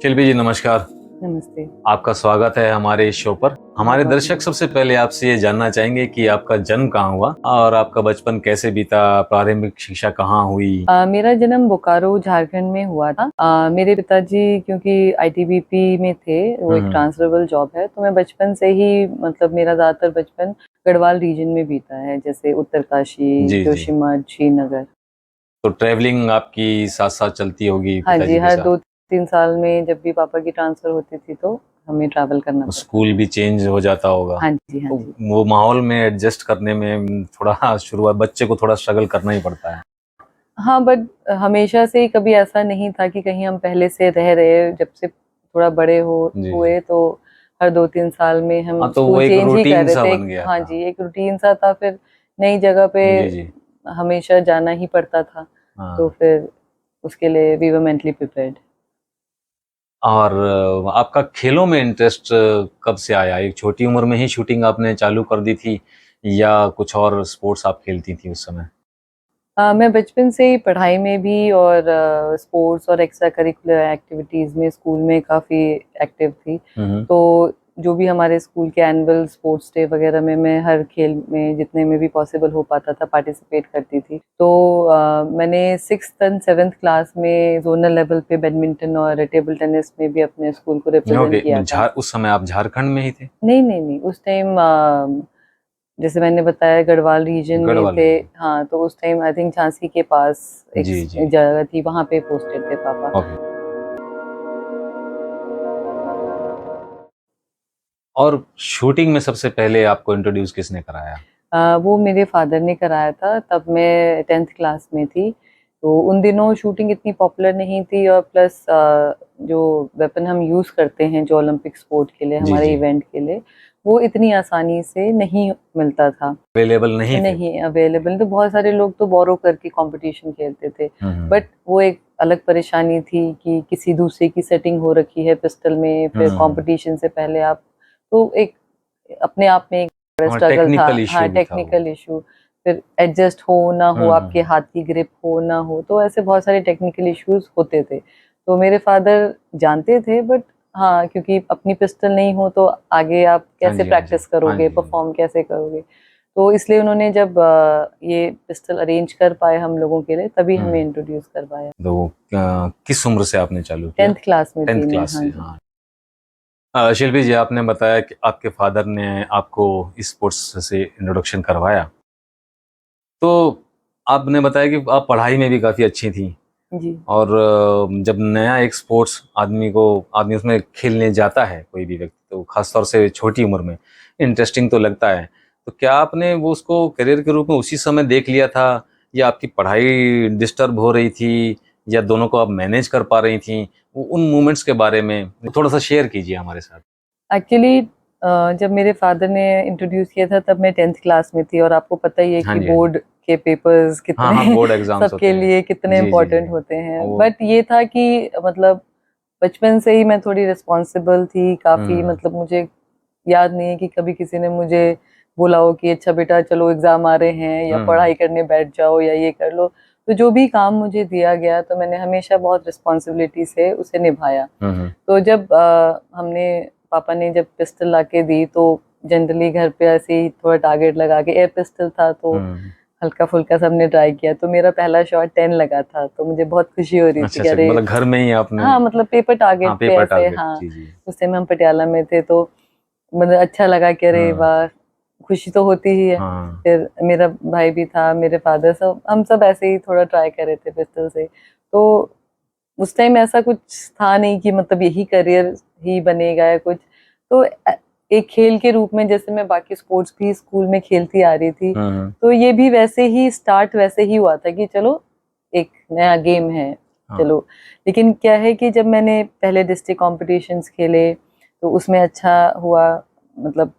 शिल्पी जी नमस्कार। नमस्ते। आपका स्वागत है हमारे इस शो पर। हमारे बहुत दर्शक सबसे पहले आपसे ये जानना चाहेंगे कि आपका जन्म कहाँ हुआ और आपका बचपन कैसे बीता, प्रारंभिक शिक्षा कहाँ हुई? मेरा जन्म बोकारो झारखंड में हुआ था। मेरे पिताजी क्योंकि आईटीबीपी में थे, वो एक हम्म। ट्रांसफरेबल जॉब है, तो मैं बचपन से ही मतलब मेरा ज़्यादातर बचपन गढ़वाल रीजन में बीता है, जैसे उत्तरकाशी, जी जी। जोशीमठ, श्रीनगर। तो ट्रैवलिंग आपकी साथ साथ चलती होगी हाँ जी, पिताजी के हर साथ? 2-3 साल में जब भी पापा की ट्रांसफ़र होती थी, तो हमें ट्रैवल करना पड़ता। स्कूल भी चेंज हो जाता होगा, हाँ जी, हाँ तो जी। वो माहौल में एडजस्ट करने में थोड़ा शुरुआत बच्चे को थोड़ा स्ट्रगल करना ही पड़ता है। हाँ, बट हमेशा से ही कभी ऐसा नहीं था कि कहीं हम पहले से रह रहे, जब से थोड़ा बड़े जी जी। हुए तो हर 2-3 साल में हम हाँ, तो वो स्कूल एक चेंज ही कर रूटीन रहे सा थे। बन गया हाँ था। जी, एक रूटीन सा था, फिर नई जगह पे जी जी। हमेशा जाना ही पड़ता था, तो हाँ। फिर उसके लिए वी वर मेंटली प्रिपेयर्ड। और आपका खेलों में इंटरेस्ट कब से आया? एक छोटी उम्र में ही शूटिंग आपने चालू कर दी थी या कुछ और स्पोर्ट्स आप खेलती थी उस समय? मैं बचपन से ही पढ़ाई में भी और स्पोर्ट्स और एक्स्ट्रा करिकुलर एक्टिविटीज़ में स्कूल में काफ़ी एक्टिव थी। हम्म। तो जो भी हमारे स्कूल के एनुअल स्पोर्ट्स डे वगैरह में मैं हर खेल में जितने में भी पॉसिबल हो पाता था पार्टिसिपेट करती थी। तो मैंने 6th एंड 7th क्लास में ज़ोनल लेवल पे बैडमिंटन और टेबल टेनिस में भी अपने स्कूल को रिप्रेज़ेंट किया था। ओके, उस समय आप झारखंड में ही थे? नहीं, उस टाइम जैसे मैंने बताया गढ़वाल रीजन में गढ़वाल थे। में? हाँ, तो उस टाइम आई थिंक झांसी के पास एक जी जी। जगह थी, वहाँ पे पोस्टेड थे पापा। ओके। और शूटिंग में सबसे पहले आपको इंट्रोड्यूस किसने कराया? वो मेरे फादर ने कराया था, तब मैं 10th क्लास में थी। तो उन दिनों शूटिंग इतनी पॉपुलर नहीं थी और प्लस जो वेपन हम यूज़ करते हैं जो ओलंपिक स्पोर्ट के लिए, जी हमारे जी। इवेंट के लिए, वो इतनी आसानी से नहीं मिलता था। अवेलेबल नहीं थे वो? नहीं अवेलेबल, तो बहुत सारे लोग तो बोरो करके कंपटीशन खेलते थे। हम्म। बट वो एक अलग परेशानी थी कि किसी दूसरे की सेटिंग हो रखी है पिस्टल में, फिर हम्म। कंपटीशन से पहले आप, तो एक अपने आप में एक बड़ा और स्ट्रगल था। टेक्निकल हाँ, इश्यू भी था वो। टेक्निकल इश्यू, फिर एडजस्ट हो ना हो, आपके हम्म। हाथ की ग्रिप हो ना हो, तो ऐसे बहुत सारे टेक्निकल इश्यूज़ होते थे। तो मेरे फादर जानते थे, बट हाँ, क्योंकि अपनी पिस्टल नहीं हो तो आगे आप हाँ कैसे जी हाँ जी। प्रैक्टिस हाँ करोगे, जी हाँ जी। परफ़ॉर्म कैसे करोगे? तो इसलिए उन्होंने जब ये पिस्टल अरेंज कर पाए हम लोगों के लिए, तभी हमें हम्म। इंट्रोड्यूस करवाया। तो किस उम्र से आपने चालू किया? 10th क्लास में 10th थी मैं, क्लास हाँ से, जी। हाँ। शिल्पी जी, आपने बताया कि आपके फादर ने आपको स्पोर्ट्स से इंट्रोडक्शन करवाया, तो आपने बताया कि आप पढ़ाई में भी काफ़ी अच्छी थी जी। और जब नया एक स्पोर्ट्स आदमी उसमें खेलने जाता है, कोई भी व्यक्ति, तो खासतौर से छोटी उम्र में इंटरेस्टिंग तो लगता है। तो क्या आपने वो उसको करियर के रूप में उसी समय देख लिया था या आपकी पढ़ाई डिस्टर्ब हो रही थी या दोनों को आप मैनेज कर पा रही थी? उन मोमेंट्स के बारे में थोड़ा सा शेयर कीजिए हमारे साथ। एक्चुअली जब मेरे फादर ने इंट्रोड्यूस किया था तब मैं 10th क्लास में थी, और आपको पता ही है हाँ कि जी हाँ जी। बोर्ड के पेपर्स हाँ कितने हाँ, बोर्ड एग्जाम्स होते सबके हैं। लिए कितने जी जी इम्पोर्टेंट जी। होते हैं। वो बट ये था कि मतलब बचपन से ही मैं थोड़ी रिस्पॉन्सिबल थी काफ़ी, हम्म। मतलब मुझे याद नहीं है कि कभी किसी ने मुझे बोला हो कि अच्छा बेटा चलो एग्ज़ाम आ रहे हैं, या हम्म। पढ़ाई करने बैठ जाओ, या ये कर लो। तो जो भी काम मुझे दिया गया तो मैंने हमेशा बहुत रिस्पॉन्सिबिलिटी से उसे निभाया। हम्म। तो जब हमने पापा ने जब पिस्टल लाके दी, तो जनरली घर पे ऐसे ही थोड़ा टारगेट लगा के, एयर पिस्टल था तो हम्म। हल्का-फुल्का सबने ट्राई किया, तो मेरा पहला शॉट 10 लगा था, तो मुझे बहुत खुशी हो रही थी अच्छा कि अच्छा, अरे, मतलब घर में ही आपने? हाँ, मतलब पेपर हाँ, टारगेट पे पेपर ऐसे, टारगेट, हाँ, जी जी। उस टाइम हम पटियाला में थे, तो मतलब अच्छा लगा कि अरे हम्म। वाह! खुशी तो होती ही है। हाँ। फिर मेरा भाई भी था, मेरे फादर, सब हम सब ऐसे ही थोड़ा ट्राई कर रहे थे पिस्टल से। तो उस टाइम ऐसा कुछ था नहीं कि मतलब यही करियर ही बनेगा या कुछ। तो एक खेल के रूप में जैसे मैं बाकी स्पोर्ट्स भी स्कूल में खेलती आ रही थी, हम्म। तो ये भी वैसे ही स्टार्ट वैसे ही हुआ था कि चलो एक नया गेम है, हाँ। चलो। लेकिन क्या है कि जब मैंने पहले डिस्ट्रिक्ट कॉम्पिटिशन्स खेले, तो उसमें अच्छा हुआ। मतलब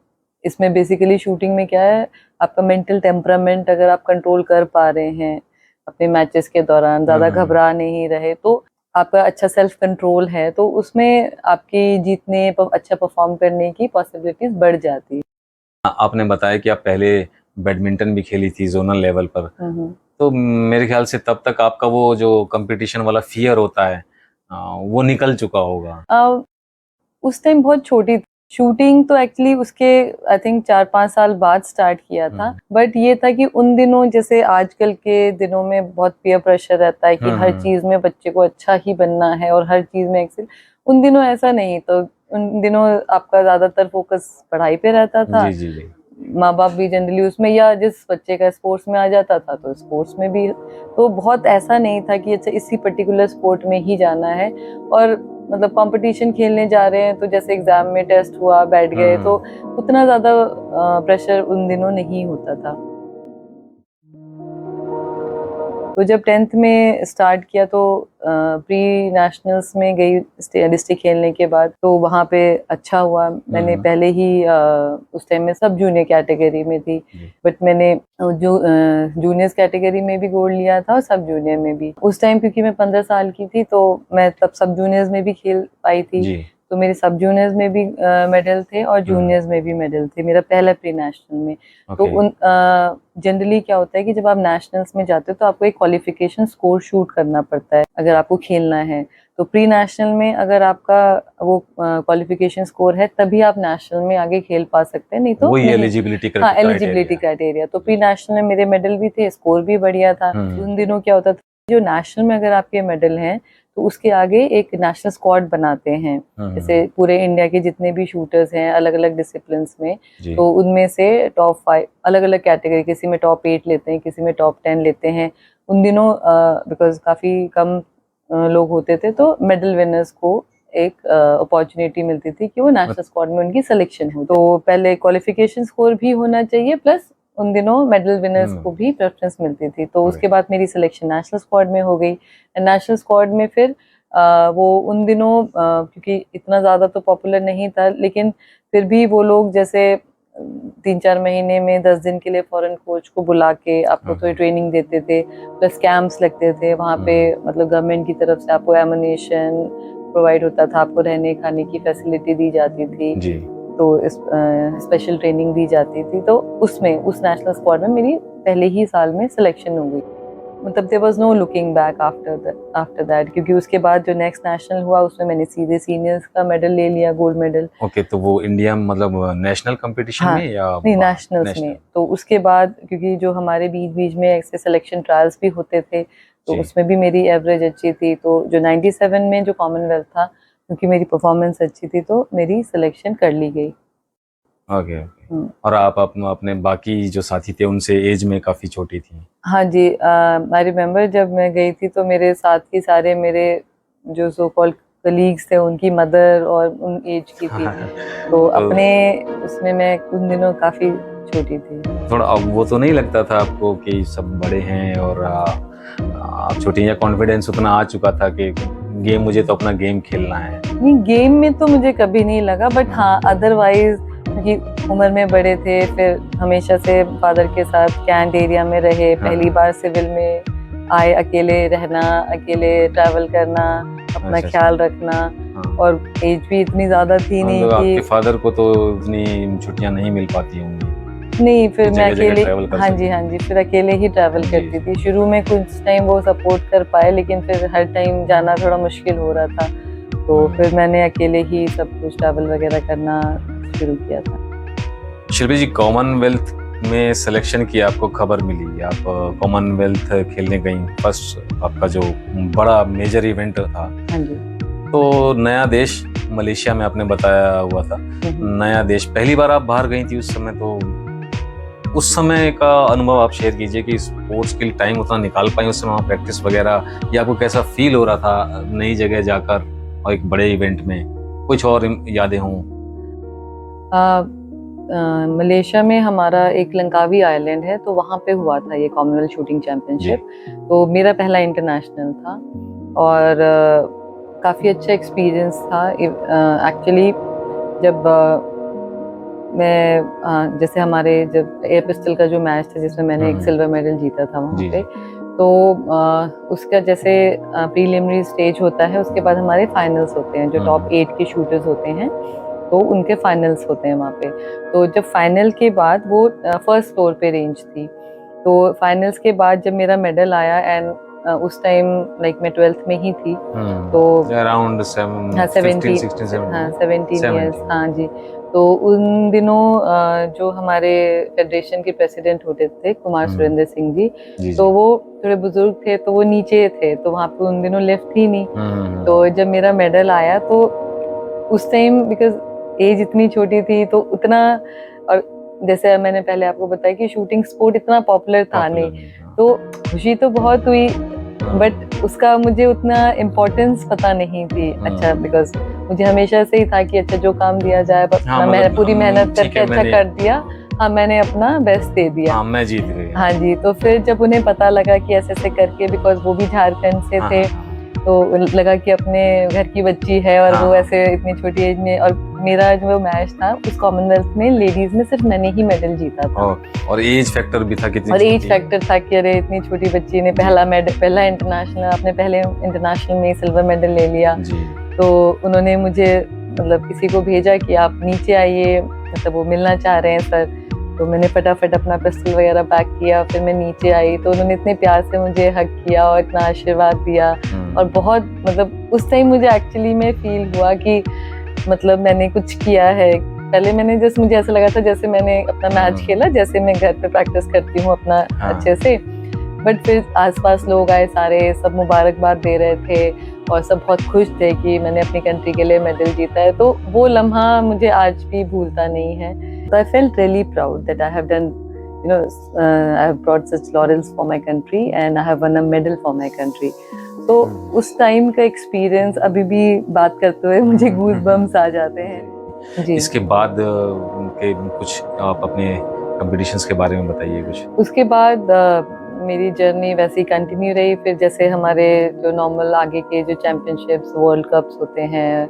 इसमें बेसिकली शूटिंग में क्या है, आपका मेंटल टेम्परामेंट अगर आप कंट्रोल कर पा रहे हैं, अपने मैचेस के दौरान ज़्यादा हम्म। घबरा नहीं रहे, तो आपका अच्छा सेल्फ कंट्रोल है, तो उसमें आपकी जीतने अच्छा परफॉर्म करने की पॉसिबिलिटीज बढ़ जाती है। आपने बताया कि आप पहले बैडमिंटन भी खेली थी जोनल लेवल पर, हम्म। तो मेरे ख्याल से तब तक आपका वो जो कंपटीशन वाला फियर होता है वो निकल चुका होगा। उस टाइम बहुत छोटी थी। शूटिंग तो एक्चुअली उसके आई थिंक 4-5 साल बाद स्टार्ट किया था, बट ये था कि उन दिनों जैसे आजकल के दिनों में बहुत पीयर प्रेशर रहता है कि हर चीज में बच्चे को अच्छा ही बनना है और हर चीज में एक्सेल। उन दिनों ऐसा नहीं, तो उन दिनों आपका ज्यादातर फोकस पढ़ाई पे रहता था। जी जी जी। माँ बाप भी जनरली उसमें, या जिस बच्चे का स्पोर्ट्स में आ जाता था तो स्पोर्ट्स में भी, तो बहुत ऐसा नहीं था कि अच्छा इसी पर्टिकुलर स्पोर्ट में ही जाना है। और मतलब कंपटीशन खेलने जा रहे हैं तो जैसे एग्जाम में टेस्ट हुआ बैठ गए, तो उतना ज्यादा प्रेशर उन दिनों नहीं होता था। तो जब 10th में स्टार्ट किया तो प्री नेशनल्स में गई डिस्ट्रिक्ट खेलने के बाद, तो वहाँ पे अच्छा हुआ। मैंने पहले ही उस टाइम में सब जूनियर कैटेगरी में थी, बट मैंने जो जूनियर्स कैटेगरी में भी गोल्ड लिया था और सब जूनियर में भी। उस टाइम क्योंकि मैं 15 साल की थी तो मैं तब सब जूनियर्स में भी खेल पाई थी, तो मेरे सब जूनियर्स में भी मेडल थे और जूनियर्स में भी मेडल थे, मेरा पहला प्री नेशनल में। तो उन जनरली क्या होता है कि जब आप नेशनल्स में जाते हो तो आपको एक क्वालिफिकेशन स्कोर शूट करना पड़ता है अगर आपको खेलना है। तो प्री नेशनल में अगर आपका वो क्वालिफिकेशन स्कोर है तभी आप नेशनल में आगे खेल पा सकते हैं, नहीं तो वही नहीं। एलिजिबिलिटी हाँ, एलिजिबिलिटी क्राइटेरिया। तो प्री नेशनल में मेरे मेडल भी थे, स्कोर भी बढ़िया था। उन दिनों क्या होता था, जो नेशनल में अगर आपके मेडल हैं तो उसके आगे एक नेशनल स्क्वाड बनाते हैं, जैसे पूरे इंडिया के जितने भी शूटर्स हैं अलग अलग डिसिप्लिन्स में, तो उनमें से टॉप 5 अलग अलग कैटेगरी, किसी में टॉप 8 लेते हैं, किसी में टॉप 10 लेते हैं। उन दिनों बिकॉज काफी कम लोग होते थे तो मेडल विनर्स को एक अपॉर्चुनिटी मिलती थी कि वो नेशनल स्क्वाड में उनकी सिलेक्शन हो। तो पहले क्वालिफिकेशन स्कोर भी होना चाहिए, प्लस उन दिनों मेडल विनर्स को भी प्रेफरेंस मिलती थी। तो उसके बाद मेरी सिलेक्शन नेशनल स्क्वाड में हो गई। नेशनल स्क्वाड में फिर वो उन दिनों क्योंकि इतना ज़्यादा तो पॉपुलर नहीं था, लेकिन फिर भी वो लोग जैसे 3-4 महीने में 10 दिन के लिए फॉरेन कोच को बुला के आपको थोड़ी ट्रेनिंग देते थे, प्लस कैंप्स लगते थे वहाँ पे, मतलब गवर्नमेंट की तरफ से आपको एमुनेशन प्रोवाइड होता था, आपको रहने खाने की फैसिलिटी दी जाती थी जी। तो स्पेशल ट्रेनिंग दी जाती थी। तो उसमें उस नेशनल स्क्वाड में मेरी पहले ही साल में सिलेक्शन हो गई। मतलब there was no looking back after that, क्योंकि उसके बाद जो नेक्स्ट नेशनल हुआ उसमें मैंने सीधे सीनियर्स का मेडल ले लिया, गोल्ड मेडल। ओके, तो वो इंडिया मतलब नेशनल कंपटीशन में या नहीं, नेशनल्स में। तो उसके बाद क्योंकि जो हमारे बीच बीच में ऐसे सिलेक्शन ट्रायल्स भी होते थे तो उसमें भी मेरी एवरेज अच्छी थी। तो जो 97 में जो कॉमनवेल्थ था, क्योंकि मेरी परफॉर्मेंस अच्छी थी तो मेरी सिलेक्शन कर ली गई। Okay okay. और आप अपने बाकी जो साथी थे उनसे एज में काफी छोटी थी? हाँ जी, आई रिमेम्बर जब मैं गई थी तो मेरे साथ ही सारे मेरे जो सो कॉल्ड कलीग्स थे उनकी मदर और उन एज की थी। तो अपने उसमें मैं उन दिनों काफी छोटी थी। थोड़ा अब वो तो नहीं लगता था आपको कि सब बड़े हैं और आप छोटी, या कॉन्फिडेंस उतना आ चुका था कि गेम, मुझे तो अपना गेम खेलना है? नहीं, गेम में तो मुझे कभी नहीं लगा, बट हाँ अदरवाइज क्योंकि उम्र में बड़े थे, फिर हमेशा से फादर के साथ कैंट एरिया में रहे, पहली बार सिविल में आए, अकेले रहना, अकेले ट्रैवल करना, अपना ख्याल रखना, और एज भी इतनी ज्यादा थी नहीं कि आपके फादर को तो इतनी छुट्टियां नहीं मिल पाती होंगी। नहीं, फिर मैं अकेले, हाँ जी, फिर अकेले ही ट्रैवल करती थी। शुरू में कुछ टाइम वो सपोर्ट कर पाए, लेकिन फिर हर टाइम जाना थोड़ा मुश्किल हो रहा था, तो फिर मैंने अकेले ही सब कुछ ट्रैवल वगैरह करना शुरू किया था। शिल्पी जी, कॉमनवेल्थ में सिलेक्शन की आपको खबर मिली, आप कॉमनवेल्थ खेलने गई, फर्स्ट आपका जो बड़ा मेजर इवेंट था। हाँ जी। तो नया देश मलेशिया में आपने बताया हुआ था, नया देश, पहली बार आप बाहर गई थी उस समय, तो उस समय का अनुभव आप शेयर कीजिए कि स्पोर्ट्स के लिए टाइम उतना निकाल पाए उस समय, प्रैक्टिस वगैरह, या आपको कैसा फील हो रहा था नई जगह जाकर और एक बड़े इवेंट में? कुछ और यादें हों? मलेशिया में हमारा एक लंकावी आइलैंड है, तो वहाँ पे हुआ था ये कॉमनवेल्थ शूटिंग चैंपियनशिप। तो मेरा पहला इंटरनेशनल था और काफ़ी अच्छा एक्सपीरियंस था। एक्चुअली जब मैं जैसे हमारे जब एयर पिस्टल का जो मैच था जिसमें मैंने एक सिल्वर मेडल जीता था वहाँ पे, तो उसका जैसे प्रीलिमिनरी स्टेज होता है, उसके बाद हमारे फाइनल्स होते हैं, जो टॉप 8 के शूटर्स होते हैं तो उनके फाइनल्स होते हैं वहाँ पे। तो जब फाइनल के बाद वो फर्स्ट फ्लोर पे रेंज थी, तो फाइनल्स के बाद जब मेरा मेडल आया एंड उस टाइम लाइक मैं 12th में ही थी, तो अराउंड हाँ 17 हाँ 17 इयर्स, हाँ जी। तो उन दिनों जो हमारे फेडरेशन के प्रेसिडेंट होते थे कुमार सुरेंद्र सिंह जी, तो वो थोड़े बुजुर्ग थे, तो वो नीचे थे, तो वहाँ पे उन दिनों लिफ्ट ही नहीं। तो जब मेरा मेडल आया तो उस टाइम बिकॉज एज इतनी छोटी थी तो उतना, और जैसे मैंने पहले आपको बताया कि शूटिंग स्पोर्ट इतना पॉपुलर था नहीं, तो खुशी तो बहुत हुई, बट उसका मुझे उतना इम्पोर्टेंस पता नहीं थी। अच्छा, बिकॉज मुझे हमेशा से ही था कि अच्छा जो काम दिया जाए बस पूरी मेहनत करके अच्छा कर दिया, हाँ मैंने अपना बेस्ट दे दिया, हाँ मैं जीत गई। हाँ जी। तो फिर जब उन्हें पता लगा कि ऐसे ऐसे करके, बिकॉज वो भी झारखंड से थे, तो लगा कि अपने घर की बच्ची है और वो ऐसे इतनी छोटी एज में, और मेरा जो मैच था उस कॉमनवेल्थ में लेडीज में सिर्फ मैंने ही मेडल जीता था, और एज फैक्टर भी था कितनी, और एज फैक्टर था कि अरे इतनी छोटी बच्ची ने पहला इंटरनेशनल, अपने पहले इंटरनेशनल में सिल्वर मेडल ले लिया। तो उन्होंने मुझे मतलब किसी को भेजा कि आप नीचे आइए, मतलब वो मिलना चाह रहे हैं सर। तो मैंने फटाफट अपना पिस्टल वगैरह पैक किया, फिर मैं नीचे आई, तो उन्होंने इतने प्यार से मुझे हग किया और इतना आशीर्वाद दिया, और बहुत मतलब उस टाइम मुझे एक्चुअली में फील हुआ कि मतलब मैंने कुछ किया है। पहले मैंने जैसे मुझे ऐसा लगा था जैसे मैंने अपना मैच खेला, जैसे मैं घर पे प्रैक्टिस करती हूँ अपना अच्छे से, बट फिर आसपास लोग आए, सारे सब मुबारकबाद दे रहे थे और सब बहुत खुश थे कि मैंने अपनी कंट्री के लिए मेडल जीता है। तो वो लम्हा मुझे आज भी भूलता नहीं है। So I felt really proud that I have done, I have brought such laurels for my country and I have won a medal for my country. तो उस टाइम का एक्सपीरियंस अभी भी बात करते हुए मुझे गूज बम्स आ जाते हैं जी। इसके बाद के कुछ आप अपने कॉम्पिटिशंस के बारे में बताइए कुछ। उसके बाद मेरी जर्नी वैसे ही कंटिन्यू रही। फिर जैसे हमारे जो नॉर्मल आगे के जो चैम्पियनशिप्स, वर्ल्ड कप्स होते हैं,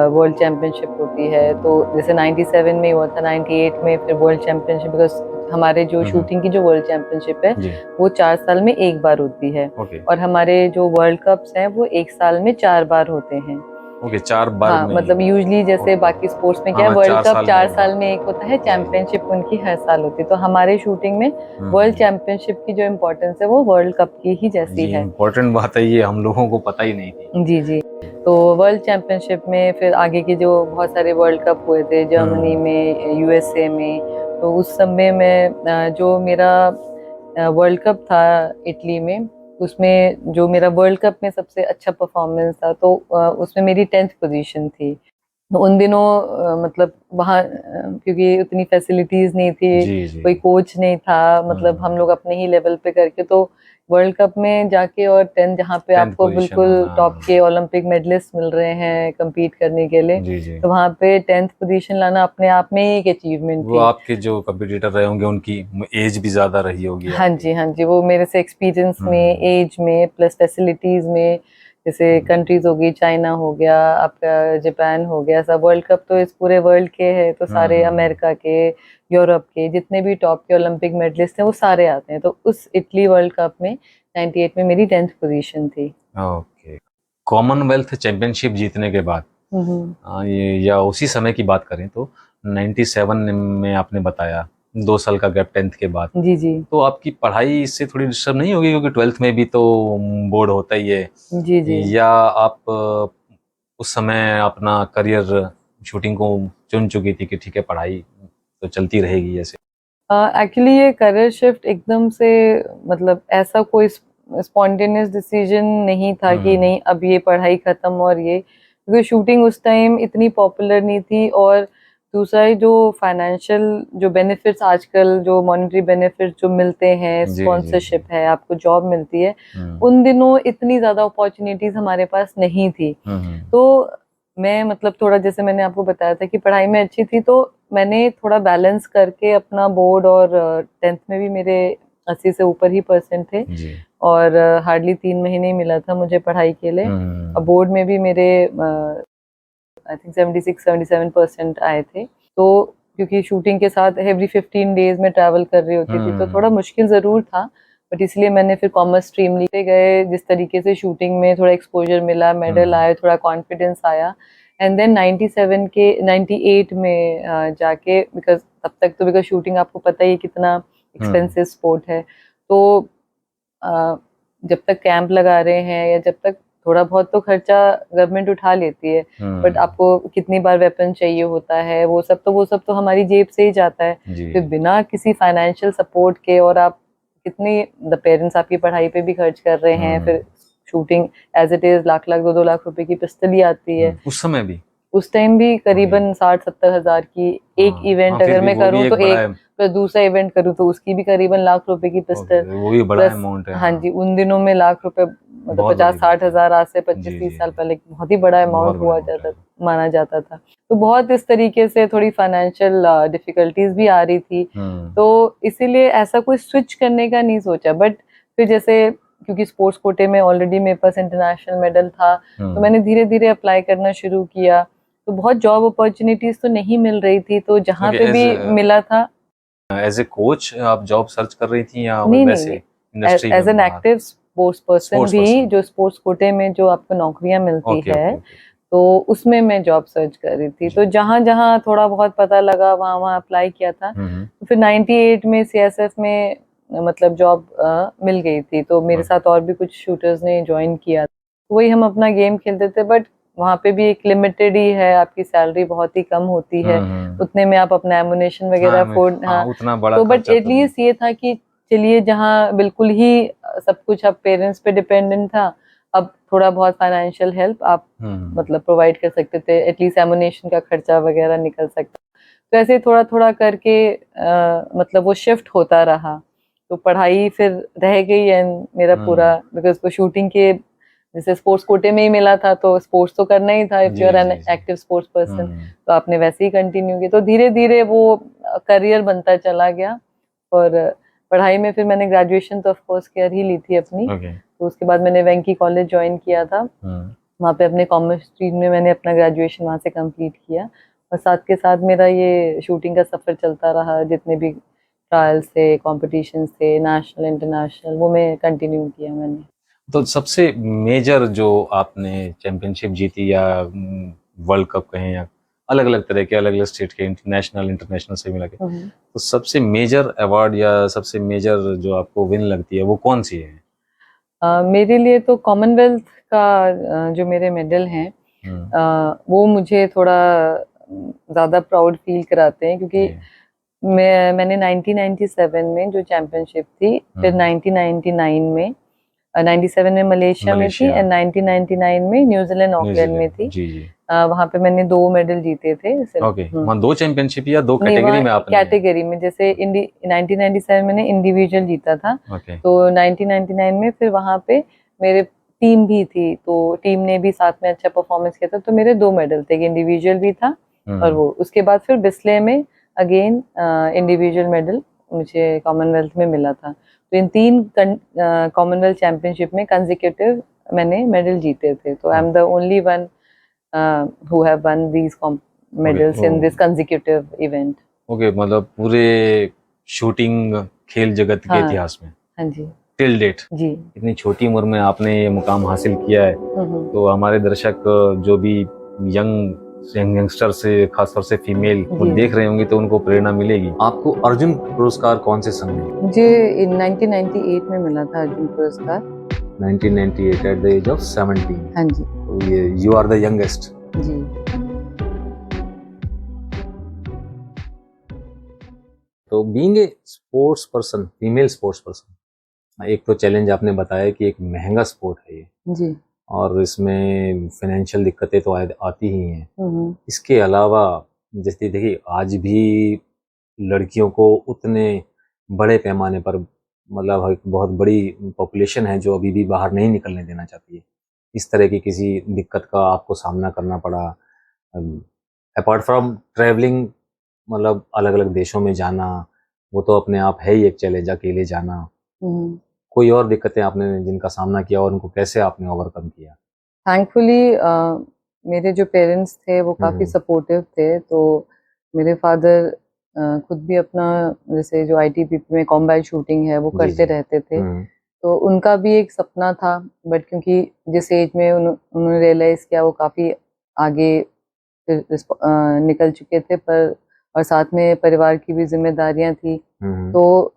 वर्ल्ड चैम्पियनशिप होती है, तो जैसे 97 में हुआ था, 98 में फिर वर्ल्ड चैम्पियनशिप, बिकॉज हमारे जो शूटिंग की जो वर्ल्ड चैम्पियनशिप है वो 4 साल में एक बार होती है, और हमारे जो वर्ल्ड कप्स हैं वो 1 साल में 4 बार होते हैं। 4 बार हाँ, में मतलब यूजली जैसे बाकी स्पोर्ट्स में क्या है, वर्ल्ड कप 4 साल में एक होता है, चैंपियनशिप उनकी हर साल होती है। तो हमारे शूटिंग में वर्ल्ड चैंपियनशिप की जो इम्पोर्टेंस है वो वर्ल्ड कप की ही जैसी है। इम्पोर्टेंट बात है, ये हम लोगों को पता ही नहीं थी। जी जी। तो वर्ल्ड चैंपियनशिप में फिर आगे के जो बहुत सारे वर्ल्ड कप हुए थे, जर्मनी में, यूएसए में, तो उस समय में जो मेरा वर्ल्ड कप था इटली में, उसमें जो मेरा वर्ल्ड कप में सबसे अच्छा परफॉर्मेंस था, तो उसमें मेरी 10th पोजीशन थी। उन दिनों मतलब वहाँ क्योंकि उतनी फैसिलिटीज नहीं थी, कोई कोच नहीं था, मतलब हम लोग अपने ही लेवल पे करके, तो वर्ल्ड कप में जाके और 10 जहाँ पे आपको बिल्कुल टॉप के ओलंपिक मेडलिस्ट मिल रहे हैं कम्पीट करने के लिए, तो वहाँ पे 10th पोजीशन लाना अपने आप में ही एक अचीवमेंट थी। वो आपके जो कम्पिटिटर रहे होंगे उनकी एज भी ज्यादा रही होगी। हाँ जी, हाँ जी। वो मेरे से एक्सपीरियंस में, एज में, प्लस फैसिलिटीज में, जैसे कंट्रीज हो गई, चाइना हो गया, आपका जापान हो गया, सब वर्ल्ड कप तो इस पूरे वर्ल्ड के है, तो सारे अमेरिका के, यूरोप के जितने भी टॉप के ओलंपिक मेडलिस्ट हैं वो सारे आते हैं। तो उस इटली वर्ल्ड कप में 98 में मेरी 10th पोजीशन थी। ओके। कॉमनवेल्थ चैंपियनशिप जीतने के बाद ये या उसी समय की बात करें तो 97 में आपने बताया 2 साल का गैप 10th के बाद। जी जी। तो आपकी पढ़ाई इससे थोड़ी डिस्टर्ब नहीं होगी, क्योंकि 12th में भी तो बोर्ड होता ही है। जी जी। या आप उस समय अपना करियर शूटिंग को चुन चुकी थी कि ठीक है पढ़ाई तो चलती रहेगी ऐसे? एक्चुअली ये करियर शिफ्ट एकदम से, मतलब ऐसा कोई स्पॉन्टेनियस डिसीजन नहीं था कि नहीं अब ये पढ़ाई खत्म, और ये क्योंकि शूटिंग उस टाइम इतनी पॉपुलर नहीं थी, और दूसरा जो फाइनेंशियल जो बेनिफिट्स आजकल, जो मॉनेटरी बेनिफिट्स जो मिलते हैं, स्पॉन्सरशिप है, आपको जॉब मिलती है, उन दिनों इतनी ज्यादा अपॉर्चुनिटीज हमारे पास नहीं थी। तो मैं मतलब थोड़ा, जैसे मैंने आपको बताया था कि पढ़ाई में अच्छी थी, तो मैंने थोड़ा बैलेंस करके अपना बोर्ड, और 10th में भी मेरे 80 से ऊपर ही परसेंट थे, और हार्डली 3 महीने ही मिला था मुझे पढ़ाई के लिए, और बोर्ड में भी मेरे आई थिंक 76-77% आए थे। तो क्योंकि शूटिंग के साथ एवरी 15 डेज में ट्रैवल कर रही होती थी, तो थोड़ा मुश्किल जरूर था, बट इसलिए मैंने फिर कॉमर्स स्ट्रीम लेके गए। जिस तरीके से शूटिंग में थोड़ा एक्सपोजर मिला, मेडल आया, थोड़ा कॉन्फिडेंस आया, एंड देन 98 में जाके, बिकॉज तब तक तो बिकॉज शूटिंग आपको पता ही कितना एक्सपेंसिव स्पोर्ट है, तो जब तक कैंप लगा रहे हैं या जब तक थोड़ा बहुत तो खर्चा गवर्नमेंट उठा लेती है, बट आपको कितनी बार वेपन चाहिए होता है, वो सब तो हमारी जेब से ही जाता है। फिर बिना किसी फाइनेंशियल सपोर्ट के, और आप कितनी पेरेंट्स आपकी पढ़ाई पे भी खर्च कर रहे हैं, फिर shooting as it is lakh lakh 2-2 lakh रुपए की पिस्तल ही आती है। उस समय भी उस टाइम भी करीबन 60-70 हजार की एक इवेंट अगर मैं करूं तो एक, प्लस दूसरा इवेंट करूं तो उसकी भी करीबन लाख रुपए की पिस्तल, वो भी बड़ा अमाउंट है। हाँ जी, उन दिनों में लाख रुपए मतलब 50-60 हजार, आज से 25-30 साल पहले बहुत ही बड़ा अमाउंट हुआ जाता माना जाता था। तो बहुत इस तरीके से थोड़ी फाइनेंशियल डिफिकल्टीज भी आ रही थी, तो इसीलिए ऐसा कोई स्विच करने का नहीं सोचा। बट फिर जैसे क्योंकि स्पोर्ट्स कोटे में ऑलरेडी मेरे पास इंटरनेशनल मेडल था, तो मैंने धीरे धीरे अप्लाई करना शुरू किया। तो बहुत जॉब अपॉर्चुनिटीज तो नहीं मिल रही थी, तो जहाँ पे भी मिला था। एज ए कोच आप जॉब सर्च कर रही थी या नहीं वैसे इंडस्ट्री में? As an active sports person भी, जो स्पोर्ट्स कोटे में जो आपको नौकरियां मिलती है, तो उसमें मैं जॉब सर्च कर रही थी। तो जहाँ जहाँ थोड़ा बहुत पता लगा वहाँ वहाँ अप्लाई किया था। तो फिर 98 में CSF में मतलब जॉब मिल गई थी, तो मेरे साथ और भी कुछ शूटर्स ने ज्वाइन किया। वही हम अपना गेम खेलते थे, बट वहाँ पे भी एक लिमिटेड ही है, आपकी सैलरी बहुत ही कम होती है, उतने में आप अपना एमुनेशन वगैरह अफोर्ड, हाँ उतना बड़ा तो बट एटलीस्ट ये था कि चलिए जहाँ बिल्कुल ही सब कुछ अब पेरेंट्स पे डिपेंडेंट था, अब थोड़ा बहुत फाइनेंशियल हेल्प आप मतलब प्रोवाइड कर सकते थे, एटलीस्ट एमुनेशन का खर्चा वगैरह निकल सकता। तो ऐसे थोड़ा थोड़ा करके मतलब वो शिफ्ट होता रहा। तो पढ़ाई फिर रह गई, एंड मेरा पूरा बिकॉज वो शूटिंग के जैसे स्पोर्ट्स कोटे में ही मिला था, तो स्पोर्ट्स तो करना ही था, if you are an active sports person, तो आपने वैसे ही कंटिन्यू किया। तो धीरे धीरे वो करियर बनता चला गया। और पढ़ाई में फिर मैंने ग्रेजुएशन तो ऑफ कोर्स कर ही ली थी अपनी। तो उसके बाद मैंने वेंकी कॉलेज ज्वाइन किया था, वहाँ पे अपने कॉमर्स स्ट्रीम में मैंने अपना ग्रेजुएशन वहाँ से कंप्लीट किया, और साथ के साथ मेरा ये शूटिंग का सफ़र चलता रहा। जितने भी ट्रायल्स थे, कॉम्पिटिशन्स थे, नेशनल इंटरनेशनल, वो मैं कंटिन्यू किया मैंने। तो सबसे मेजर जो आपने चैंपियनशिप जीती या वर्ल्ड कप कहें या अलग अलग तरह के अलग अलग स्टेट के नेशनल इंटरनेशनल से मिला के, तो सबसे मेजर अवार्ड या सबसे मेजर जो आपको विन लगती है वो कौन सी है? मेरे लिए तो कॉमनवेल्थ का जो मेरे मेडल हैं वो मुझे थोड़ा ज़्यादा प्राउड फील कराते हैं, क्योंकि मैंने 1997 में जो चैंपियनशिप थी, फिर 1999 में 97 में मलेशिया में थी, एंड 1999 में न्यूजीलैंड ऑकलैंड में थी। वहाँ पे मैंने 2 मेडल जीते थे। वहाँ 2 चैंपियनशिप या 2 कैटेगरी में आपने? कैटेगरी में, जैसे 1997 मैंने इंडिविजुअल जीता था, तो 1999 में फिर वहाँ पे मेरे टीम भी थी, तो टीम ने भी साथ में अच्छा परफॉर्मेंस किया था, तो मेरे 2 मेडल थे, इंडिविजुअल भी था और वो। उसके बाद फिर बिस्ले में अगेन इंडिविजुअल मेडल मुझे कॉमनवेल्थ में मिला था। तो इन 3 कॉमनवेल्थ चैंपियनशिप में कंसेक्यूटिव मैंने मेडल जीते थे, तो I am the only one who have won these medals in this consecutive event. Okay, मतलब पूरे शूटिंग खेल जगत के इतिहास में? हाँ जी, टिल डेट जी। इतनी छोटी उम्र में आपने ये मुकाम हासिल किया है, तो हमारे दर्शक जो भी यंगस्टर से खासतौर से फीमेल वो देख रहे होंगे तो उनको प्रेरणा मिलेगी। आपको अर्जुन पुरस्कार कौन से सन में? मुझे 1998 में मिला था अर्जुन पुरस्कार। 1998 एट द एज ऑफ 17। हाँ जी। तो ये यू आर द यंगेस्ट। जी। तो being a sports person, female sports person, एक तो चैलेंज आपने बताया कि एक महंगा स्पोर्ट है ये जी, और इसमें फाइनेंशियल दिक्कतें तो आती ही हैं। इसके अलावा जैसे देखिए आज भी लड़कियों को उतने बड़े पैमाने पर, मतलब एक बहुत बड़ी पॉपुलेशन है जो अभी भी बाहर नहीं निकलने देना चाहती है। इस तरह की किसी दिक्कत का आपको सामना करना पड़ा अपार्ट फ्रॉम ट्रैवलिंग, मतलब अलग अलग देशों में जाना, वो तो अपने आप है ही एक चैलेंज, अकेले जाना। कोई और दिक्कतें आपने जिनका सामना किया और उनको कैसे आपने ओवरकम किया? थैंकफुली मेरे जो पेरेंट्स थे वो काफ़ी सपोर्टिव थे। तो मेरे फादर खुद भी अपना जैसे जो ITBP में कॉम्बैट शूटिंग है वो करते रहते थे, तो उनका भी एक सपना था, बट क्योंकि जिस एज में उन्होंने रियलाइज़ किया वो काफ़ी आगे निकल चुके थे, पर और साथ में परिवार की भी जिम्मेदारियां थी, तो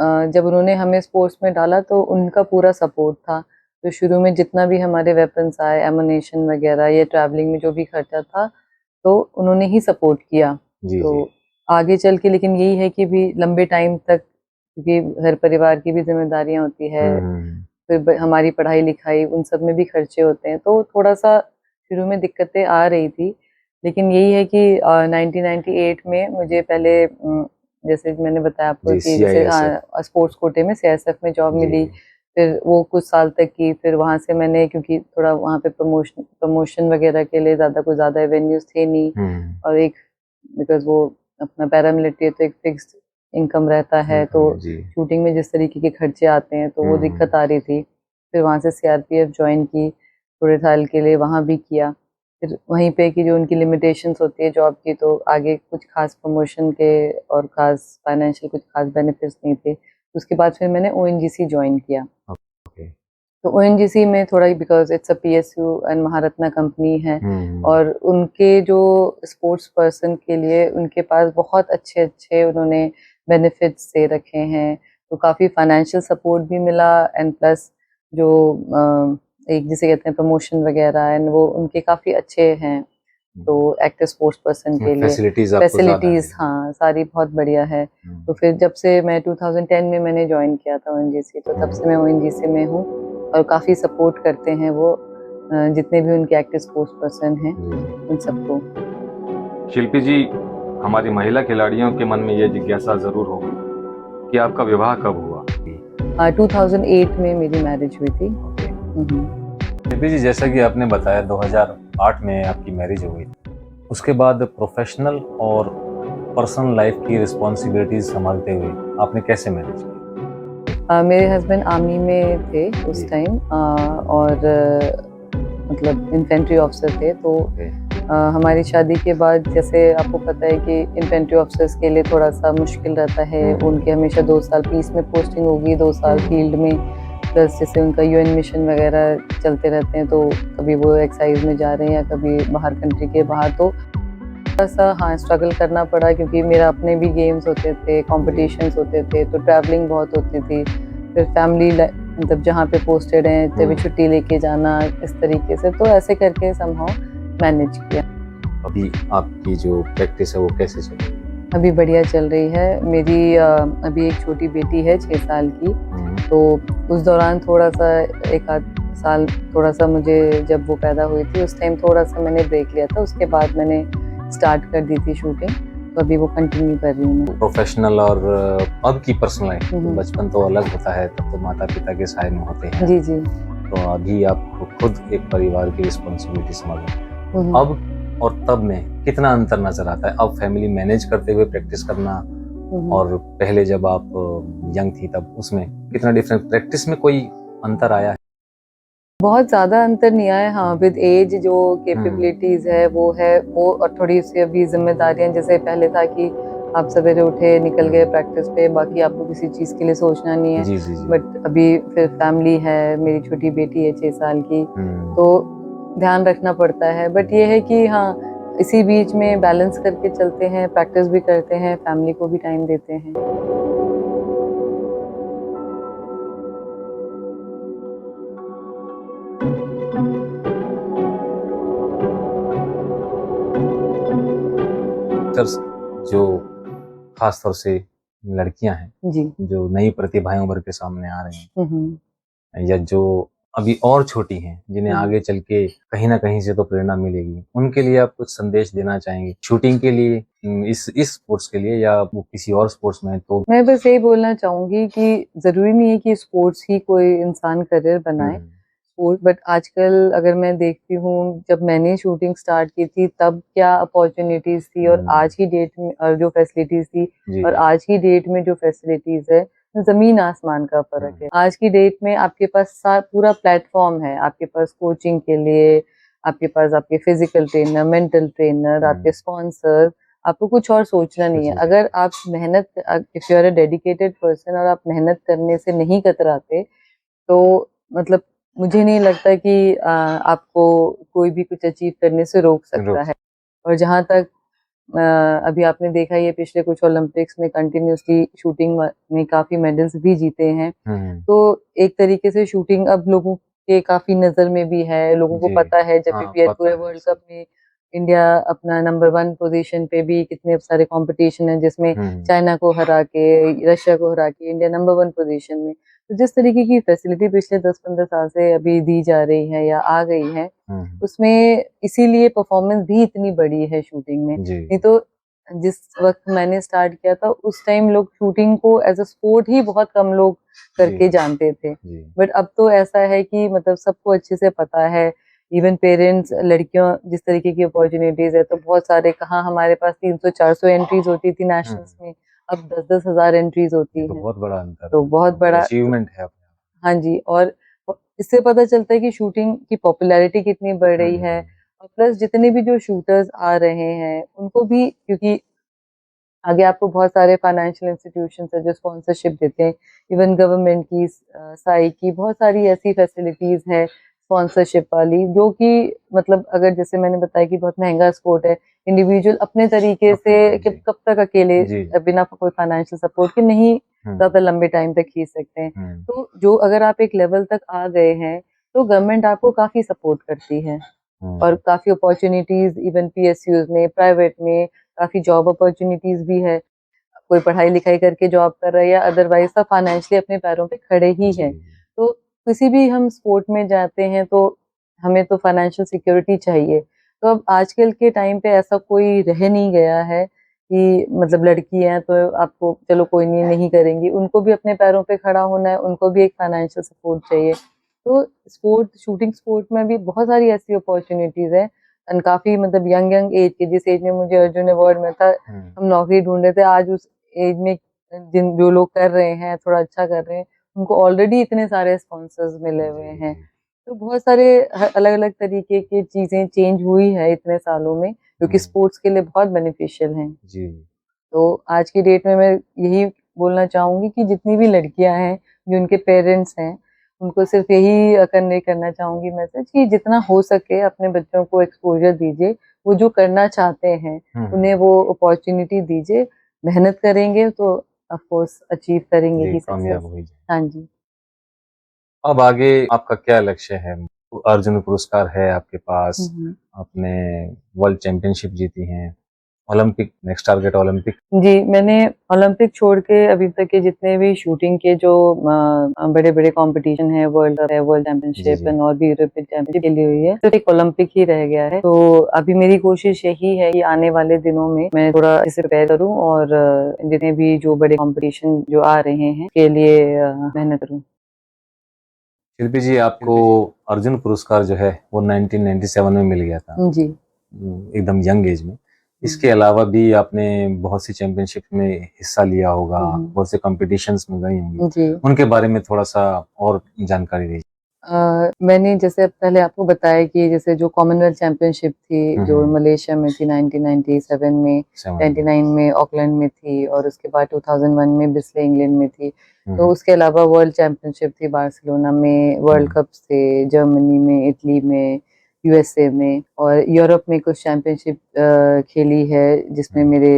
जब उन्होंने हमें स्पोर्ट्स में डाला तो उनका पूरा सपोर्ट था। तो शुरू में जितना भी हमारे वेपन्स आए, एमुनेशन वगैरह या ट्रैवलिंग में जो भी खर्चा था, तो उन्होंने ही सपोर्ट किया। जी तो जी। आगे चल के लेकिन यही है कि भी लंबे टाइम तक, क्योंकि घर परिवार की भी जिम्मेदारियां होती है, फिर हमारी पढ़ाई लिखाई, उन सब में भी खर्चे होते हैं, तो थोड़ा सा शुरू में दिक्कतें आ रही थी। लेकिन यही है कि 1998 में मुझे पहले जैसे मैंने बताया आपको जी कि जैसे CISF। स्पोर्ट्स कोटे में सीआईएसएफ में जॉब जी मिली। फिर वो कुछ साल तक की, फिर वहाँ से मैंने, क्योंकि थोड़ा वहाँ पे प्रमोशन वगैरह के लिए कुछ ज़्यादा एवेन्यूज थे नहीं, और एक बिकॉज वो अपना पैरामिलिट्री है तो एक फिक्स्ड इनकम रहता है, तो जी। शूटिंग में जिस तरीके के खर्चे आते हैं तो वो दिक्कत आ रही थी। फिर वहाँ से सीआरपीएफ ज्वाइन की, थोड़े साल के लिए वहाँ भी किया। फिर वहीं पे कि जो उनकी लिमिटेशंस होती है जॉब की, तो आगे कुछ खास प्रमोशन के और खास फाइनेंशियल कुछ खास बेनिफिट्स नहीं थे। उसके बाद फिर मैंने ओएनजीसी ज्वाइन किया। ओके। तो ओएनजीसी में थोड़ा ही, because it's a PSU and Maharatna company है, और उनके जो स्पोर्ट्स पर्सन के लिए उनके पास बहुत अच्छे अच्छे उन्होंने बेनिफिट्स दे रखे हैं। तो काफ़ी फाइनेंशियल सपोर्ट भी मिला, एंड प्लस जो एक जिसे कहते हैं प्रमोशन वगैरह, एंड वो उनके काफ़ी अच्छे हैं। तो एक्टिव स्पोर्ट्स पर्सन के लिए फैसिलिटीज आपको ज़्यादा है। फैसिलिटीज़, हाँ, सारी बहुत बढ़िया है। तो फिर जब से मैं 2010 में मैंने ज्वाइन किया था ओएनजीसी, तो तब से मैं ओएनजीसी में हूँ, और काफ़ी सपोर्ट करते हैं वो, जितने भी उनके एक्टिव स्पोर्ट्स पर्सन हैं उन सबको। शिल्पी जी, हमारी महिला खिलाड़ियों के मन में ये जिज्ञासा जरूर होगी कि आपका विवाह कब हुआ? 2008 में मेरी मैरिज हुई थी। शिल्पी जी, जैसा कि आपने बताया 2008 में आपकी मैरिज हो गई, उसके बाद प्रोफेशनल और पर्सनल लाइफ की रिस्पॉन्सिबिलिटीज संभालते हुए आपने कैसे मैनेज किया? मेरे हस्बैंड आर्मी में थे उस जी। टाइम, और मतलब इन्फेंट्री ऑफिसर थे। तो हमारी शादी के बाद, जैसे आपको पता है कि इन्फेंट्री ऑफिसर्स के लिए थोड़ा सा मुश्किल रहता है। उनके हमेशा 2 साल पीस में पोस्टिंग होगी, 2 साल फील्ड में, प्लस जैसे उनका यूएन मिशन वगैरह चलते रहते हैं, तो कभी वो एक्साइज में जा रहे हैं या कभी बाहर कंट्री के बाहर, तो थोड़ा सा हाँ स्ट्रगल करना पड़ा, क्योंकि मेरा अपने भी गेम्स होते थे, कॉम्पिटिशन्स होते थे, तो ट्रैवलिंग बहुत होती थी। फिर फैमिली मतलब जहाँ पे पोस्टेड हैं तभी छुट्टी लेके जाना, इस तरीके से, तो ऐसे करके समहाउ मैनेज किया। अभी आपकी जो प्रैक्टिस है वो कैसे चल रही है? अभी बढ़िया चल रही है मेरी। अभी एक छोटी बेटी है 6 साल की, तो उस दौरान थोड़ा सा 1 आध साल थोड़ा सा मुझे, जब वो पैदा हुई थी उस टाइम थोड़ा सा मैंने ब्रेक लिया था, उसके बाद मैंने स्टार्ट कर दी थी शूटिंग, तो अभी वो कंटिन्यू कर रही हूँ मैं। प्रोफेशनल और अब की पर्सनल लाइफ, बचपन तो अलग होता है, तब तो माता पिता के साय में होते हैं। जी जी। तो अभी आप खुद एक परिवार की रिस्पॉन्सिबिलिटी संभाल रहे हैं। अब और तब में कितना अंतर नजर आता है? अब फैमिली मैनेज करते हुए प्रैक्टिस करना और पहले जब आप यंग थी तब, उसमें कितना डिफरेंस, प्रैक्टिस में कोई अंतर आया है? बहुत ज़्यादा अंतर नहीं आया, हाँ, विद एज जो कैपेबिलिटीज़ है वो, और थोड़ी सी अभी जिम्मेदारियां, जैसे पहले था कि आप सवेरे उठे निकल गए प्रैक्टिस पे, बाकी आपको किसी चीज़ के लिए सोचना नहीं है। जी जी जी। बट अभी फिर फैमिली है, मेरी छोटी बेटी है 6 साल की, तो ध्यान रखना पड़ता है। बट ये है कि हाँ, इसी बीच में बैलेंस करके चलते हैं, प्रैक्टिस भी करते हैं, फैमिली को भी टाइम देते हैं। जो खास तौर से लड़कियां हैं, जी। जो नई प्रतिभाएं उभर के सामने आ रही हैं, या जो अभी और छोटी हैं, जिन्हें आगे चल के कहीं ना कहीं से तो प्रेरणा मिलेगी, उनके लिए आप कुछ संदेश देना चाहेंगे शूटिंग के लिए, इस स्पोर्ट्स के लिए, या वो किसी और स्पोर्ट्स में? तो मैं बस यही बोलना चाहूंगी कि जरूरी नहीं है कि स्पोर्ट्स ही कोई इंसान करियर बनाए। स्पोर्ट, बट आजकल अगर मैं देखती हूँ, जब मैंने शूटिंग स्टार्ट की थी तब क्या अपॉर्चुनिटीज थी, और आज की डेट में और जो फैसिलिटीज थी और आज की डेट में जो फैसिलिटीज है, जमीन आसमान का फर्क है। आज की डेट में आपके पास पूरा प्लेटफॉर्म है, आपके पास कोचिंग के लिए, आपके पास आपके फिजिकल ट्रेनर, मेंटल ट्रेनर, आपके स्पॉन्सर, आपको कुछ और सोचना नहीं है। अगर आप मेहनत, if you are a dedicated person और आप मेहनत करने से नहीं कतराते, तो मतलब मुझे नहीं लगता कि आपको कोई भी कुछ अचीव करने से रोक सकता है। और जहाँ तक अभी आपने देखा ये पिछले कुछ ओलंपिक्स में कंटिन्यूअसली शूटिंग ने काफी मेडल्स भी जीते हैं। तो एक तरीके से शूटिंग अब लोगों के काफी नजर में भी है, लोगों को जी। पता है। जब हाँ, भी पता पूरे है वर्ल्ड सब। कप में इंडिया अपना नंबर 1 पोजीशन पे भी, कितने सारे कंपटीशन है जिसमें चाइना को हरा के, रशिया को हरा के इंडिया नंबर 1 पोजीशन में। तो जिस तरीके की फैसिलिटी पिछले 10-15 साल से अभी दी जा रही है या आ गई है, उसमें इसीलिए परफॉर्मेंस भी इतनी बड़ी है शूटिंग में। जी। नहीं तो जिस वक्त मैंने स्टार्ट किया था उस टाइम लोग शूटिंग को एज अ स्पोर्ट ही बहुत कम लोग करके जानते थे। जी। बट अब तो ऐसा है कि मतलब सबको अच्छे से पता है। इवन पेरेंट्स, लड़कियों जिस तरीके की अपॉर्चुनिटीज है, तो बहुत सारे, कहाँ हमारे पास 300-400 एंट्रीज होती थी नेशनल्स में, अब 10-10 हजार एंट्रीज ये होती तो हैं। बहुत बड़ा अंतर तो है, बहुत बड़ा अचीवमेंट है अपने आप। हाँ जी। और इससे पता चलता है कि शूटिंग की पॉपुलैरिटी कितनी बढ़ रही है। और प्लस जितने भी जो शूटर्स आ रहे हैं उनको भी, क्योंकि आगे आपको बहुत सारे फाइनेंशियल इंस्टीट्यूशंस है जो स्पॉन्सरशिप देते हैं। इवन गवर्नमेंट की, साई की बहुत सारी ऐसी फैसिलिटीज है स्पॉन्सरशिप वाली, जो कि मतलब अगर जैसे मैंने बताया कि बहुत महंगा स्पोर्ट है, इंडिविजुअल अपने तरीके से जी। कब तक अकेले जी। बिना कोई फाइनेंशियल सपोर्ट के नहीं ज्यादा लंबे टाइम तक खींच सकते हैं। तो जो अगर आप एक लेवल तक आ गए हैं तो गवर्नमेंट आपको काफी सपोर्ट करती है। और काफी अपॉर्चुनिटीज इवन पीएसयूज में, प्राइवेट में काफी जॉब अपॉर्चुनिटीज भी है। कोई पढ़ाई लिखाई करके जॉब कर रहा है या अदरवाइज सब फाइनेंशियली अपने पैरों पे खड़े ही जी। हैं। तो किसी भी हम स्पोर्ट में जाते हैं तो हमें तो फाइनेंशियल सिक्योरिटी चाहिए। तो अब आजकल के टाइम पे ऐसा कोई रह नहीं गया है कि मतलब लड़की है तो आपको चलो कोई नहीं करेंगी, उनको भी अपने पैरों पे खड़ा होना है, उनको भी एक फाइनेंशियल सपोर्ट चाहिए। तो शूटिंग स्पोर्ट में भी बहुत सारी ऐसी अपॉर्चुनिटीज है। एंड काफी मतलब यंग यंग एज के, जिस एज में मुझे अर्जुन अवार्ड में था, हम नौकरी ढूंढ रहे थे, आज उस एज में जिन जो लोग कर रहे हैं, थोड़ा अच्छा कर रहे हैं, उनको ऑलरेडी इतने सारे स्पॉन्सर्स मिले हुए हैं। तो बहुत सारे अलग अलग तरीके की चीजें चेंज हुई है इतने सालों में, जो कि स्पोर्ट्स के लिए बहुत बेनिफिशियल हैं। जी। तो आज की डेट में मैं यही बोलना चाहूंगी कि जितनी भी लड़कियां हैं, जो उनके पेरेंट्स हैं, उनको सिर्फ यही कन्वे करना चाहूंगी मैसेज कि जितना हो सके अपने बच्चों को एक्सपोजर दीजिए। वो जो करना चाहते हैं उन्हें वो अपॉर्चुनिटी दीजिए। मेहनत करेंगे तो ऑफ कोर्स अचीव करेंगे जी, ही कामयाब सक्सेस। हो ही जाए। हाँ जी। अब आगे आपका क्या लक्ष्य है? अर्जुन पुरस्कार है आपके पास, हम्म। आपने वर्ल्ड चैंपियनशिप जीती हैं, ओलंपिक, नेक्स्ट टारगेट ओलंपिक। जी, मैंने ओलंपिक छोड़ के अभी तक के जितने भी शूटिंग के जो बड़े-बड़े कंपटीशन है, वर्ल्ड कप है, वर्ल्ड जी, चैंपियनशिप जी। एंड और भी यूरोपियन चैंपियनशिप खेली हुई है। सिर्फ एक ओलंपिक ही रह गया है। तो अभी मेरी कोशिश यही है कि आने वाले दिनों में मैं थोड़ा इसे प्रिपेयर करूँ और जितने भी जो बड़े कंपटीशन जो आ रहे हैं के लिए मेहनत करूँ। शिल्पी जी, आपको अर्जुन पुरस्कार जो है वो 1997 में मिल गया था, जी। एकदम यंग एज में। इसके अलावा भी आपने बहुत सी चैंपियनशिप में हिस्सा लिया होगा, बहुत से कॉम्पिटिशंस में गई होंगी, जी। उनके बारे में थोड़ा सा और जानकारी दीजिए। मैंने जैसे पहले आपको बताया कि जैसे जो कॉमनवेल्थ चैंपियनशिप थी जो मलेशिया में थी 1997 में, 99 में ऑकलैंड में थी और उसके बाद 2001 में बिस्ले इंग्लैंड में थी। तो उसके अलावा वर्ल्ड चैंपियनशिप थी बार्सिलोना में, वर्ल्ड कप थे जर्मनी में, इटली में, यूएसए में, और यूरोप में कुछ चैंपियनशिप खेली है जिसमें मेरे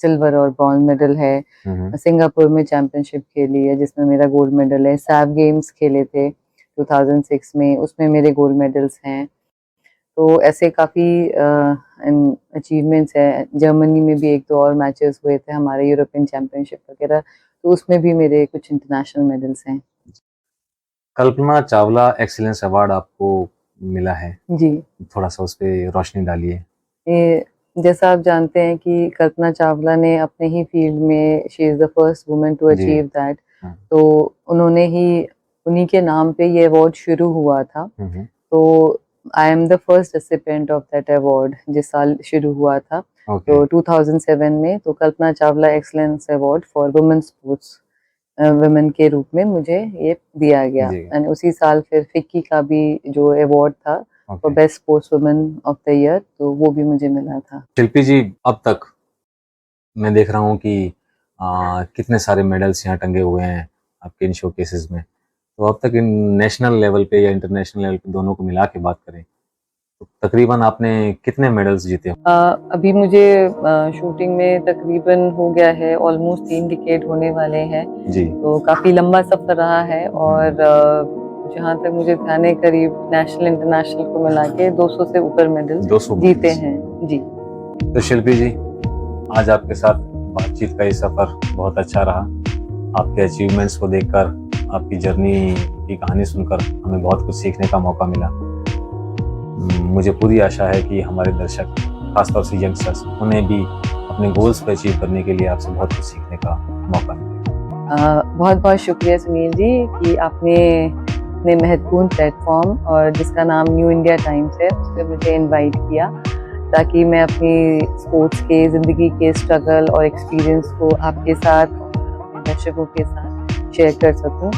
सिल्वर और ब्रॉन्ज मेडल है। सिंगापुर में चैंपियनशिप खेली है जिसमें मेरा गोल्ड मेडल है। सैफ गेम्स खेले थे 2006 में, उसमें मेरे गोल्ड मेडल्स हैं। तो ऐसे काफ़ी अचीवमेंट्स हैं। जर्मनी में भी 1-2 और मैचेस हुए थे हमारे, यूरोपियन चैंपियनशिप वगैरह, तो उसमें भी मेरे कुछ इंटरनेशनल मेडल्स हैं। कल्पना चावला एक्सीलेंस अवार्ड आपको मिला है, जी। थोड़ा सा उस पर रोशनी डालिए। ये जैसा आप जानते हैं कि कल्पना चावला ने अपने ही फील्ड में, she is the first woman to achieve that. तो उन्होंने ही, उन्हीं के नाम पे ये अवार्ड शुरू हुआ था। तो I am the first recipient of that award, जिस साल शुरू हुआ था। तो 2007 में तो Kalpana Chawla excellence award for women sports, women के रूप में मुझे ये दिया गया। एंड उसी साल फिर फिक्की का भी जो अवार्ड था for best sports women of the year, तो वो भी मुझे मिला था। शिल्पी जी, अब तक मैं देख रहा हूँ कि कितने सारे मेडल्स यहाँ टंगे हुए हैं आपके इन शोकेसेस में। तो अब तक इन नेशनल लेवल पे या इंटरनेशनल लेवल पे दोनों को मिला के बात करें तो तकरीबन आपने कितने मेडल्स जीते? अभी मुझे शूटिंग में तकरीबन हो गया है, ऑलमोस्ट 3 डिकेड होने वाले हैं। जी। तो काफी लंबा सफर रहा है और जहाँ तक मुझे ध्यान है करीब नेशनल इंटरनेशनल को मिला के 200 से ऊपर मेडल 200 जीते medals। हैं जी। तो शिल्पी जी, आज आपके साथ बातचीत का ये सफर बहुत अच्छा रहा। आपके अचीवमेंट्स को देखकर, आपकी जर्नी की कहानी सुनकर हमें बहुत कुछ सीखने का मौका मिला। मुझे पूरी आशा है कि हमारे दर्शक, खासतौर से यंगस्टर्स, उन्हें भी अपने गोल्स को अचीव करने के लिए आपसे बहुत कुछ सीखने का मौका मिलेगा। बहुत बहुत शुक्रिया सुनील जी कि आपने इतने महत्वपूर्ण प्लेटफॉर्म और जिसका नाम न्यू इंडिया टाइम्स है उस पर मुझे इनवाइट किया ताकि मैं अपनी स्पोर्ट्स के ज़िंदगी के स्ट्रगल और एक्सपीरियंस को आपके साथ दर्शकों के साथ शेयर कर सकूं।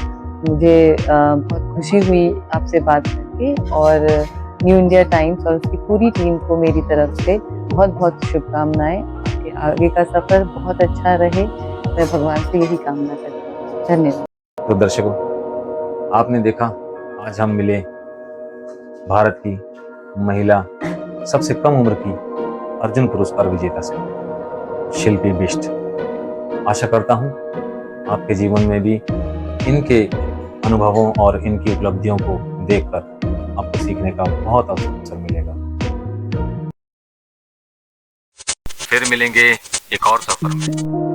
मुझे बहुत खुशी हुई आपसे बात करके और न्यू इंडिया टाइम्स और उसकी पूरी टीम को मेरी तरफ से बहुत बहुत शुभकामनाएं। आपके आगे का सफ़र बहुत अच्छा रहे, मैं भगवान से यही कामना करती हूँ। धन्यवाद। तो दर्शकों, आपने देखा, आज हम मिले भारत की महिला सबसे कम उम्र की अर्जुन पुरस्कार विजेता से, शिल्पी बिष्ट। आशा करता हूँ आपके जीवन में भी इनके अनुभवों और इनकी उपलब्धियों को देखकर आपको सीखने का बहुत अवसर मिलेगा। फिर मिलेंगे एक और सफर में।